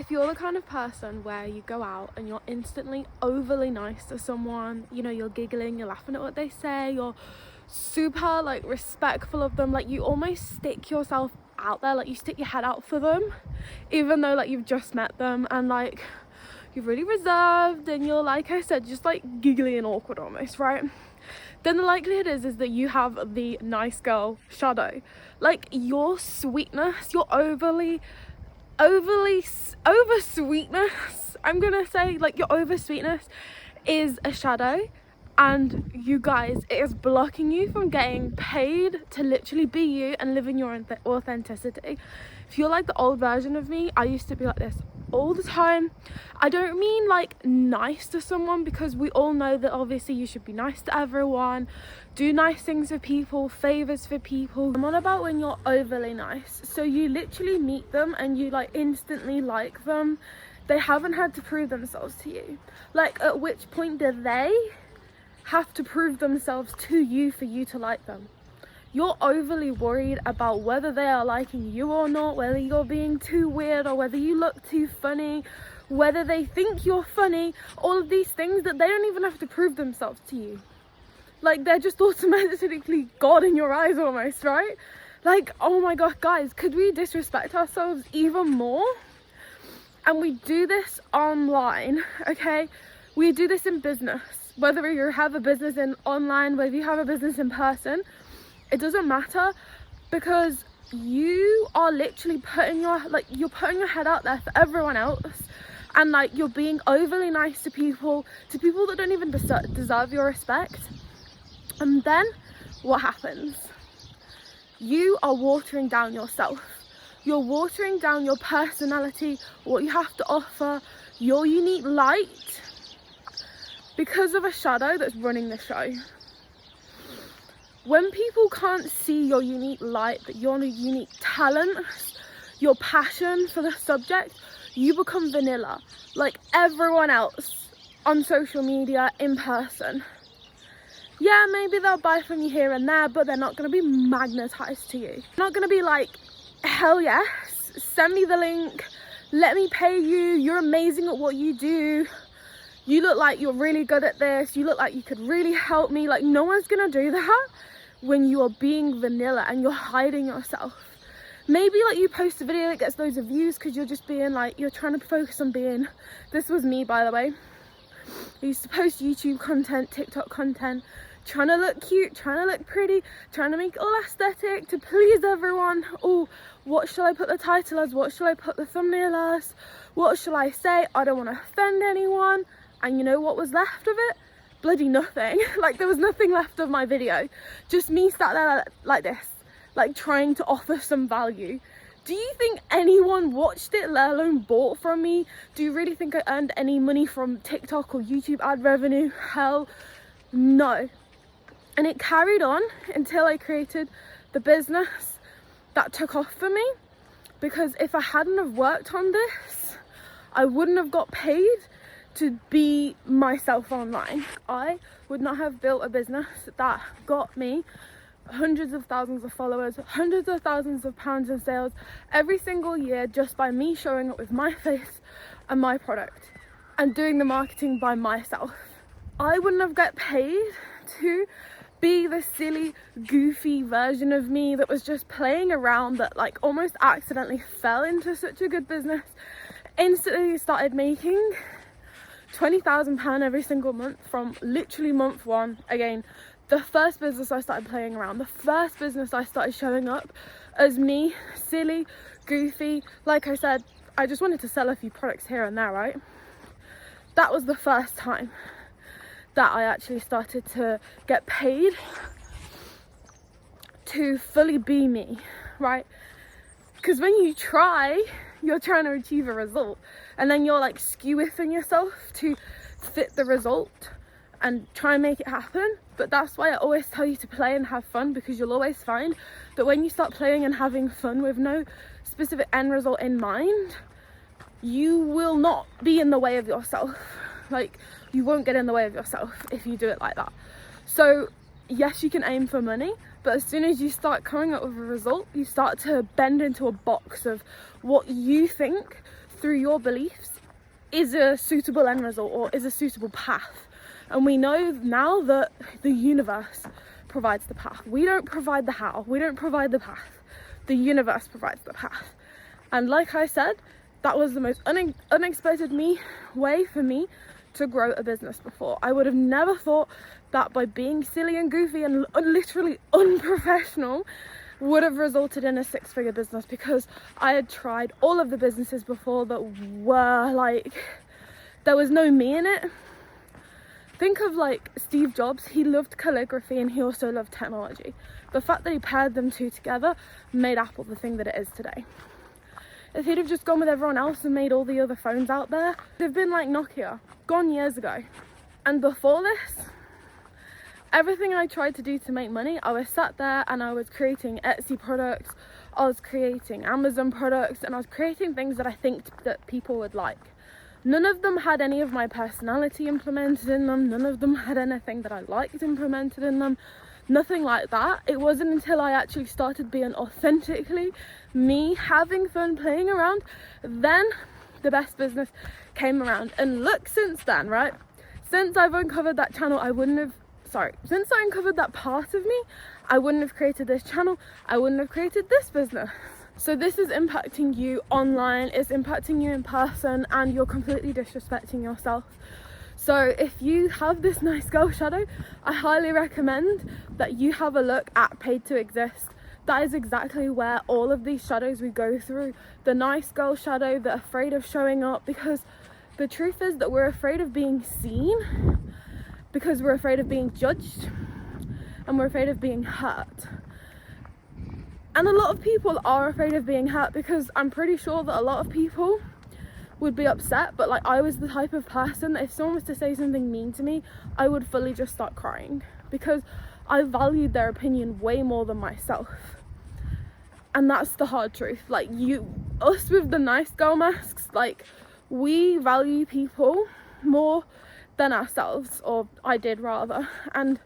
if you're the kind of person where you go out and you're instantly overly nice to someone, you know, you're giggling, you're laughing at what they say, you're super like respectful of them, like you almost stick yourself out there, like you stick your head out for them even though like you've just met them, and like you're really reserved and you're, like I said, just like giggly and awkward almost, right? Then the likelihood is that you have the nice girl shadow. Like your sweetness, your over sweetness, I'm gonna say, like your over sweetness is a shadow, and you guys, it is blocking you from getting paid to literally be you and living your authenticity. If you're like the old version of me, I used to be like this all the time. I don't mean like nice to someone, because we all know that obviously you should be nice to everyone, do nice things for people, favors for people. I'm on about when you're overly nice, so you literally meet them and you like instantly like them. They haven't had to prove themselves to you. Like, at which point do they have to prove themselves to you for you to like them? You're overly worried about whether they are liking you or not, whether you're being too weird or whether you look too funny, whether they think you're funny, all of these things that they don't even have to prove themselves to you. Like, they're just automatically God in your eyes almost, right? Like, oh my god, guys, could we disrespect ourselves even more? And we do this online, okay? We do this in business. Whether you have a business in online, whether you have a business in person, it doesn't matter, because you are literally putting your head out there for everyone else, and like you're being overly nice to people that don't even deserve your respect. And then what happens? You are watering down yourself. You're watering down your personality, what you have to offer, your unique light, because of a shadow that's running the show. When people can't see your unique light, that your unique talent, your passion for the subject, you become vanilla, like everyone else on social media, in person. Yeah, maybe they'll buy from you here and there, but they're not going to be magnetized to you. They're not going to be like, hell yes, send me the link, let me pay you, you're amazing at what you do, you look like you're really good at this, you look like you could really help me. Like, no one's going to do that when you are being vanilla and you're hiding yourself. Maybe like you post a video that gets loads of views because you're just being like, you're trying to focus on being, this was me by the way, I used to post YouTube content, TikTok content, trying to look cute, trying to look pretty, trying to make it all aesthetic to please everyone. Oh, what shall I put the title as, what shall I put the thumbnail as, what shall I say, I don't want to offend anyone. And you know what was left of it? Bloody nothing. Like, there was nothing left of my video, just me sat there like this, like trying to offer some value. Do you think anyone watched it, let alone bought from me? Do you really think I earned any money from TikTok or YouTube ad revenue? Hell no. And it carried on until I created the business that took off for me, because if I hadn't have worked on this, I wouldn't have got paid to be myself online. I would not have built a business that got me hundreds of thousands of followers, hundreds of thousands of pounds in sales every single year, just by me showing up with my face and my product and doing the marketing by myself. I wouldn't have got paid to be the silly, goofy version of me that was just playing around, that like almost accidentally fell into such a good business, instantly started making £20,000 every single month from literally month one. Again, the first business I started playing around, the first business I started showing up as me, silly, goofy. Like I said, I just wanted to sell a few products here and there, right? That was the first time that I actually started to get paid to fully be me, right? Because when you try, you're trying to achieve a result, and then you're like skew-whiffing yourself to fit the result and try and make it happen. But that's why I always tell you to play and have fun, because you'll always find that when you start playing and having fun with no specific end result in mind, you will not be in the way of yourself. Like, you won't get in the way of yourself if you do it like that. So yes, you can aim for money, but as soon as you start coming up with a result, you start to bend into a box of what you think through your beliefs is a suitable end result or is a suitable path. And we know now that the universe provides the path. We don't provide the how, we don't provide the path. The universe provides the path. And like I said, that was the most unexpected way for me to grow a business before. I would have never thought that by being silly and goofy and literally unprofessional would have resulted in a 6-figure business, because I had tried all of the businesses before that were like, there was no me in it. Think of like Steve Jobs. He loved calligraphy and he also loved technology. The fact that he paired them two together made Apple the thing that it is today. If he'd have just gone with everyone else and made all the other phones out there, it'd have been like Nokia, gone years ago. And before this, everything I tried to do to make money, I was sat there and I was creating Etsy products, I was creating Amazon products, and I was creating things that I think that people would like. None of them had any of my personality implemented in them. None of them had anything that I liked implemented in them. Nothing like that. It wasn't until I actually started being authentically me, having fun, playing around, then the best business came around. And look, since then, right? Since I've uncovered that channel, since I uncovered that part of me, I wouldn't have created this channel. I wouldn't have created this business. So this is impacting you online, it's impacting you in person, and you're completely disrespecting yourself. So if you have this nice girl shadow, I highly recommend that you have a look at Paid to Exist. That is exactly where all of these shadows we go through. The nice girl shadow, the afraid of showing up, because the truth is that we're afraid of being seen, because we're afraid of being judged, and we're afraid of being hurt. And a lot of people are afraid of being hurt, because I'm pretty sure that a lot of people would be upset, but like I was the type of person that if someone was to say something mean to me, I would fully just start crying, because I valued their opinion way more than myself. And that's the hard truth. Like us with the nice girl masks, like we value people more than ourselves, or I did rather. And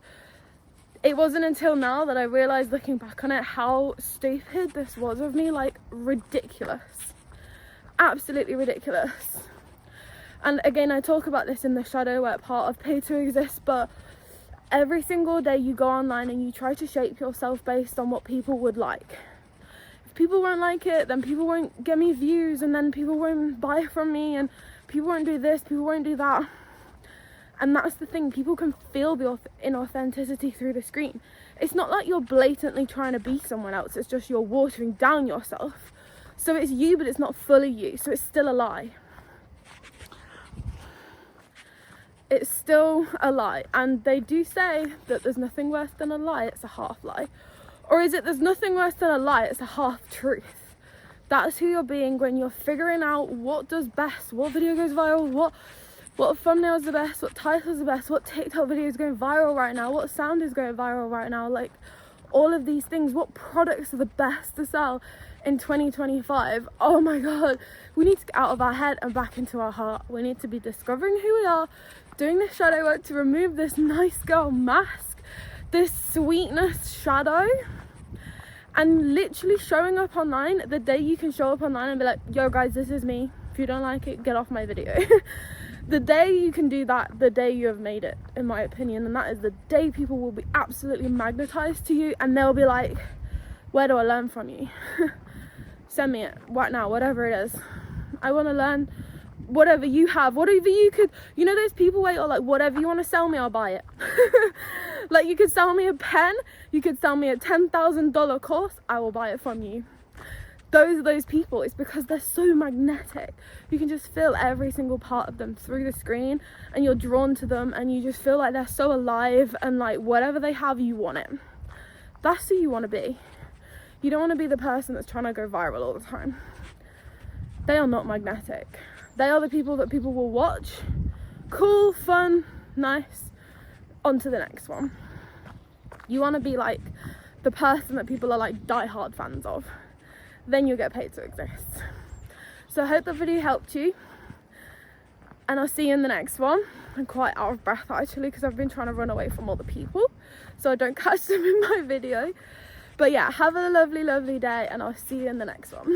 it wasn't until now that I realized, looking back on it, how stupid this was of me. Like ridiculous, absolutely ridiculous. And again, I talk about this in the shadow work part of Pay to Exist, but every single day you go online and you try to shape yourself based on what people would like. If people won't like it, then people won't give me views, and then people won't buy from me, and people won't do this, people won't do that. And that's the thing, people can feel the inauthenticity through the screen. It's not like you're blatantly trying to be someone else, it's just you're watering down yourself. So it's you, but it's not fully you, so it's still a lie. It's still a lie. And they do say that there's nothing worse than a lie, it's a half lie. Or is it there's nothing worse than a lie, it's a half truth? That's who you're being when you're figuring out what does best, what video goes viral, what thumbnail's the best, what title's the best, what TikTok video is going viral right now, what sound is going viral right now, like all of these things, what products are the best to sell in 2025. Oh my god, we need to get out of our head and back into our heart. We need to be discovering who we are, doing this shadow work to remove this nice girl mask, this sweetness shadow, and literally showing up online the day you can show up online and be like, yo guys, this is me. If you don't like it, get off my video. The day you can do that, the day you have made it, in my opinion. And that is the day people will be absolutely magnetized to you, and they'll be like, where do I learn from you? Send me it right now, whatever it is. I want to learn whatever you have, whatever you could, you know those people where you're like, whatever you want to sell me, I'll buy it. Like you could sell me a pen, you could sell me a $10,000 course, I will buy it from you. Those are those people. It's because they're so magnetic. You can just feel every single part of them through the screen, and you're drawn to them, and you just feel like they're so alive, and like whatever they have, you want it. That's who you want to be. You don't want to be the person that's trying to go viral all the time. They are not magnetic. They are the people that people will watch. Cool, fun, nice. On to the next one. You want to be like the person that people are like die-hard fans of. Then you'll get paid to exist. So I hope that video helped you, and I'll see you in the next one. I'm quite out of breath actually, because I've been trying to run away from all the people so I don't catch them in my video. But yeah, have a lovely day, and I'll see you in the next one.